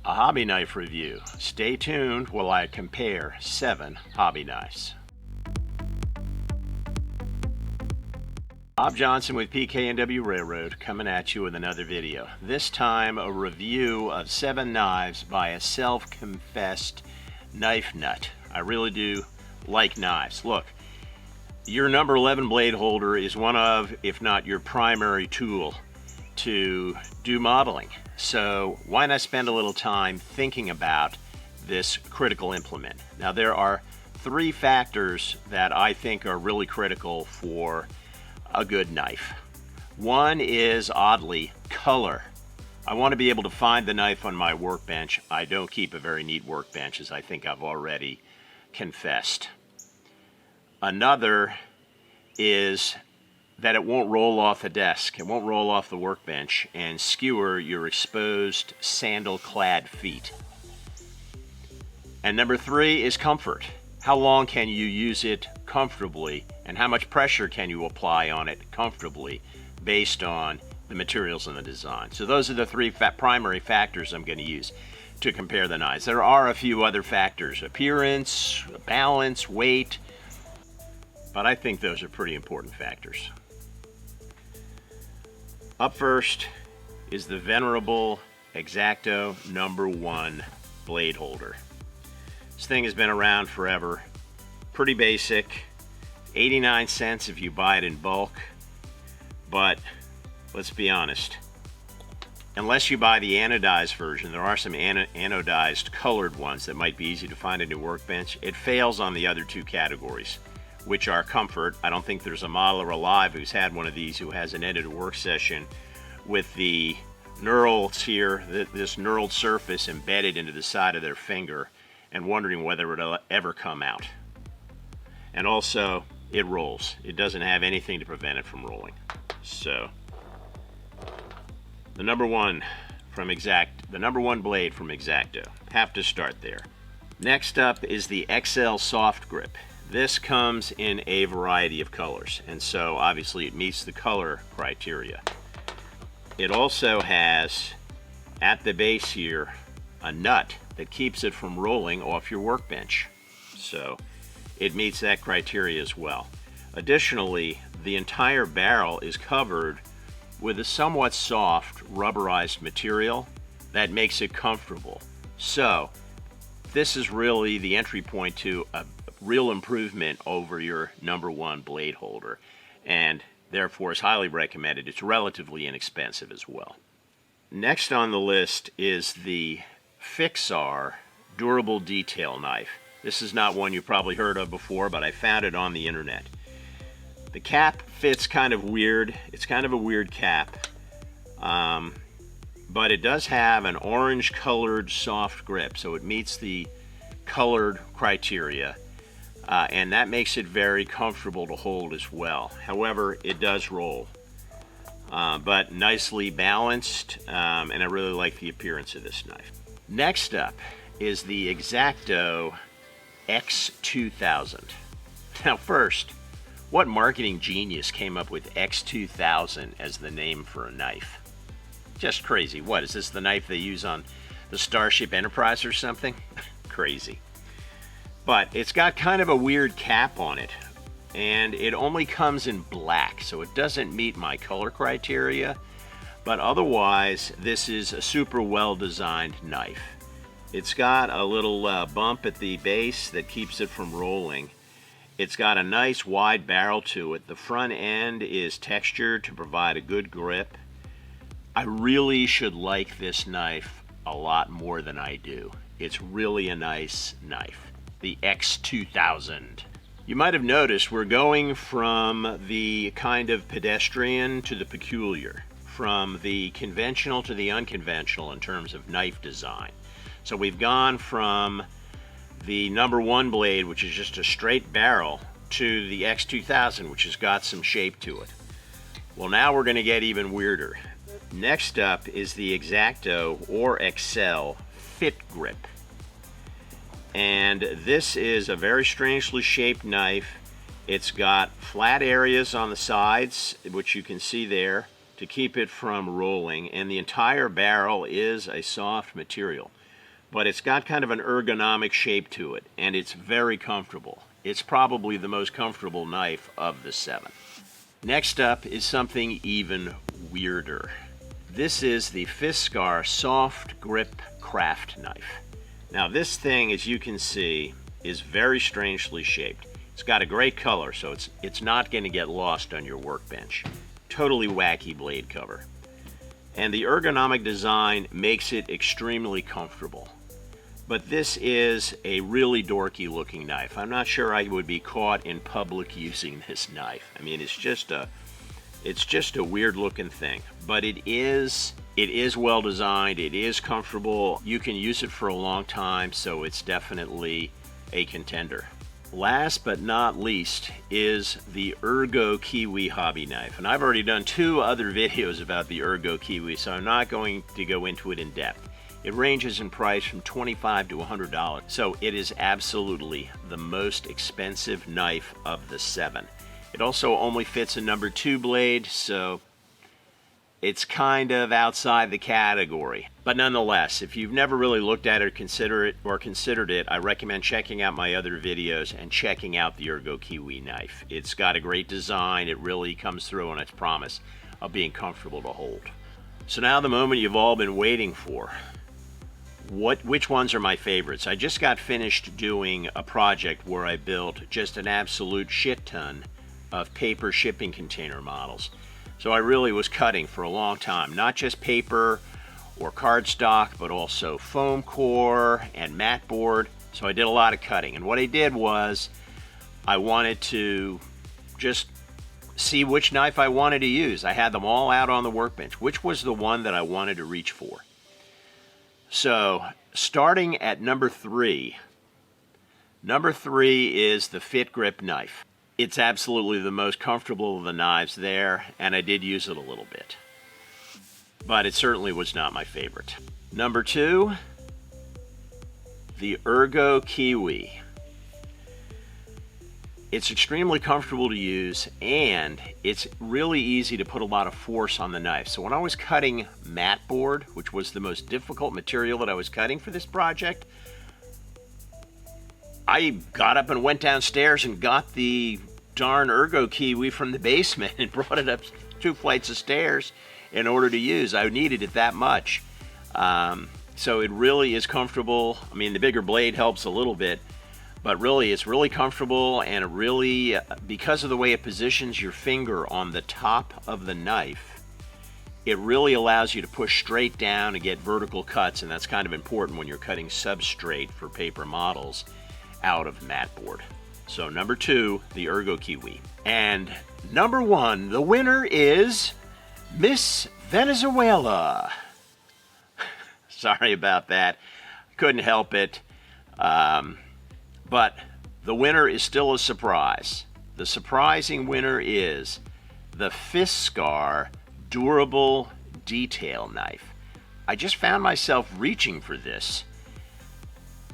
a hobby knife review. Stay tuned while I compare 7 hobby knives. Bob Johnson with PKNW Railroad coming at you with another video. This time a review of 7 knives by a self-confessed knife nut. I really do like knives. Look, your number 11 blade holder is one of, if not your primary tool to do modeling. So why not spend a little time thinking about this critical implement? Now there are 3 factors that I think are really critical for a good knife. One is, oddly, color. I want to be able to find the knife on my workbench. I don't keep a very neat workbench, as I think I've already confessed. Another is that it won't roll off the desk, it won't roll off the workbench and skewer your exposed sandal-clad feet. And number 3 is comfort. How long can you use it comfortably, and how much pressure can you apply on it comfortably based on the materials and the design? So those are the 3 primary factors I'm going to use to compare the knives. There are a few other factors: appearance, balance, weight, but I think those are pretty important factors. Up first is the venerable Xacto #1 blade holder. This thing has been around forever. Pretty basic, 89 cents if you buy it in bulk, but let's be honest, unless you buy the anodized version, there are some anodized colored ones that might be easy to find in your workbench. It fails on the other 2 categories, which are comfort. I don't think there's a modeler alive who's had one of these who hasn't ended a work session with the knurls here, this knurled surface embedded into the side of their finger, and wondering whether it'll ever come out. And also, it rolls. It doesn't have anything to prevent it from rolling. So, the number 1 blade from Xacto. Have to start there. Next up is the XL Soft Grip. This comes in a variety of colors, and so obviously it meets the color criteria. It also has, at the base here, a nut that keeps it from rolling off your workbench. So it meets that criteria as well. Additionally, the entire barrel is covered with a somewhat soft rubberized material that makes it comfortable. So this is really the entry point to a real improvement over your #1 blade holder, and therefore is highly recommended. It's relatively inexpensive as well. Next on the list is the Fixar durable detail knife. This is not one you've probably heard of before, but I found it on the internet. The cap fits kind of weird. It's kind of a weird cap, but it does have an orange colored soft grip, so it meets the colored criteria, and that makes it very comfortable to hold as well. However, it does roll, but nicely balanced, and I really like the appearance of this knife. Next up is the Xacto X2000. Now first, what marketing genius came up with X2000 as the name for a knife? Just crazy. What, is this the knife they use on the Starship Enterprise or something? Crazy. But it's got kind of a weird cap on it, and it only comes in black, so it doesn't meet my color criteria. But otherwise, this is a super well-designed knife. It's got a little bump at the base that keeps it from rolling. It's got a nice wide barrel to it. The front end is textured to provide a good grip. I really should like this knife a lot more than I do. It's really a nice knife. The X2000. You might have noticed we're going from the kind of pedestrian to the peculiar, from the conventional to the unconventional in terms of knife design. So we've gone from the #1 blade, which is just a straight barrel, to the X2000, which has got some shape to it. Well, now we're going to get even weirder. Next up is the Xacto or XL Fit Grip. And this is a very strangely shaped knife. It's got flat areas on the sides, which you can see there, to keep it from rolling, and the entire barrel is a soft material. but it's got kind of an ergonomic shape to it, and it's very comfortable. It's probably the most comfortable knife of the 7. Next up is something even weirder. This is the Fiskar Soft Grip Craft Knife. Now this thing, as you can see, is very strangely shaped. It's got a great color, so it's not going to get lost on your workbench. Totally wacky blade cover. And the ergonomic design makes it extremely comfortable. But this is a really dorky looking knife. I'm not sure I would be caught in public using this knife. I mean, it's just a weird looking thing. But it is well designed, it is comfortable, you can use it for a long time, so it's definitely a contender. Last but not least is the Ergo Kiwi hobby knife. And I've already done 2 other videos about the Ergo Kiwi, so I'm not going to go into it in depth. It ranges in price from $25 to $100, so it is absolutely the most expensive knife of the 7. It also only fits a number 2 blade, so it's kind of outside the category. But nonetheless, if you've never really looked at it or considered it, I recommend checking out my other videos and checking out the Ergo Kiwi knife. It's got a great design. It really comes through on its promise of being comfortable to hold. So now the moment you've all been waiting for. Which ones are my favorites? I just got finished doing a project where I built just an absolute shit ton of paper shipping container models. So I really was cutting for a long time, not just paper or cardstock, but also foam core and mat board. So I did a lot of cutting. And what I did was I wanted to just see which knife I wanted to use. I had them all out on the workbench. Which was the one that I wanted to reach for? So starting at number 3. Number 3 is the Fit Grip knife. It's absolutely the most comfortable of the knives there, and I did use it a little bit. But it certainly was not my favorite. Number 2, the Ergo Kiwi. It's extremely comfortable to use, and it's really easy to put a lot of force on the knife. So when I was cutting mat board, which was the most difficult material that I was cutting for this project, I got up and went downstairs and got the darn Ergo Kiwi from the basement and brought it up 2 flights of stairs in order to use. I needed it that much. So it really is comfortable. I mean, the bigger blade helps a little bit, but really it's really comfortable, and it really, because of the way it positions your finger on the top of the knife, it really allows you to push straight down and get vertical cuts, and that's kind of important when you're cutting substrate for paper models out of mat board. So number 2, the Ergo Kiwi. And number 1, the winner is Miss Venezuela. Sorry about that. Couldn't help it. But the winner is still a surprise. The surprising winner is the Fiskar Durable Detail Knife. I just found myself reaching for this,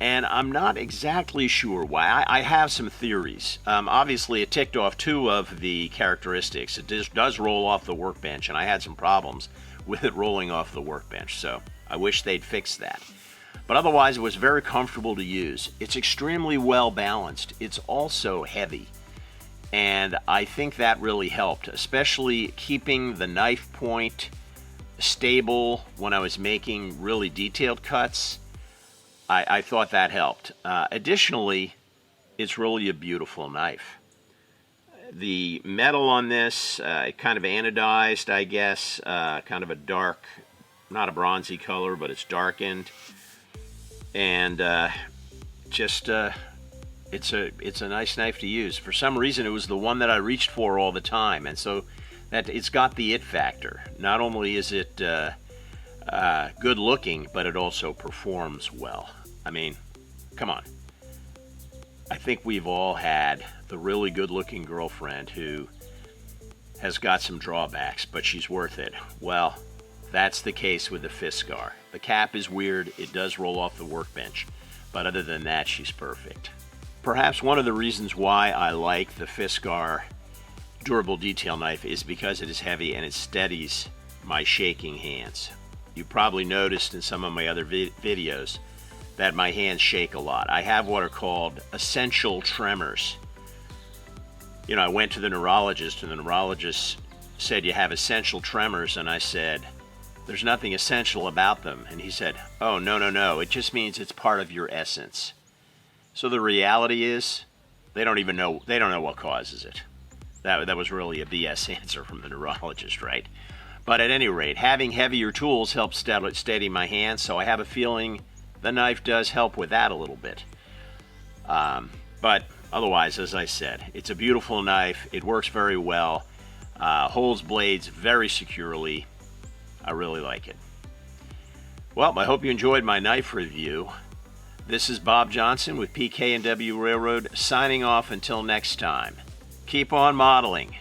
and I'm not exactly sure why. I have some theories. Obviously, it ticked off 2 of the characteristics. It does roll off the workbench, and I had some problems with it rolling off the workbench, so I wish they'd fix that. But otherwise, it was very comfortable to use. It's extremely well balanced. It's also heavy, and I think that really helped, especially keeping the knife point stable when I was making really detailed cuts. I thought that helped. Additionally, it's really a beautiful knife. The metal on this, kind of anodized, I guess, kind of a dark, not a bronzy color, but it's darkened. And it's a nice knife to use. For some reason, it was the one that I reached for all the time, and so that it's got the it factor. Not only is it good looking, but it also performs well. I mean, come on. I think we've all had the really good looking girlfriend who has got some drawbacks, but she's worth it. Well, that's the case with the Fiskar. The cap is weird, it does roll off the workbench, but other than that, she's perfect. Perhaps one of the reasons why I like the Fiskar Durable Detail Knife is because it is heavy and it steadies my shaking hands. You probably noticed in some of my other videos that my hands shake a lot. I have what are called essential tremors. You know, I went to the neurologist, and the neurologist said, you have essential tremors, and I said, there's nothing essential about them. And he said, oh, no, it just means it's part of your essence. So the reality is, they don't know what causes it. That was really a BS answer from the neurologist, right? But at any rate, having heavier tools helps steady my hands, so I have a feeling the knife does help with that a little bit. But otherwise, as I said, it's a beautiful knife. It works very well. Holds blades very securely. I really like it. Well, I hope you enjoyed my knife review. This is Bob Johnson with PK&W Railroad, signing off until next time. Keep on modeling.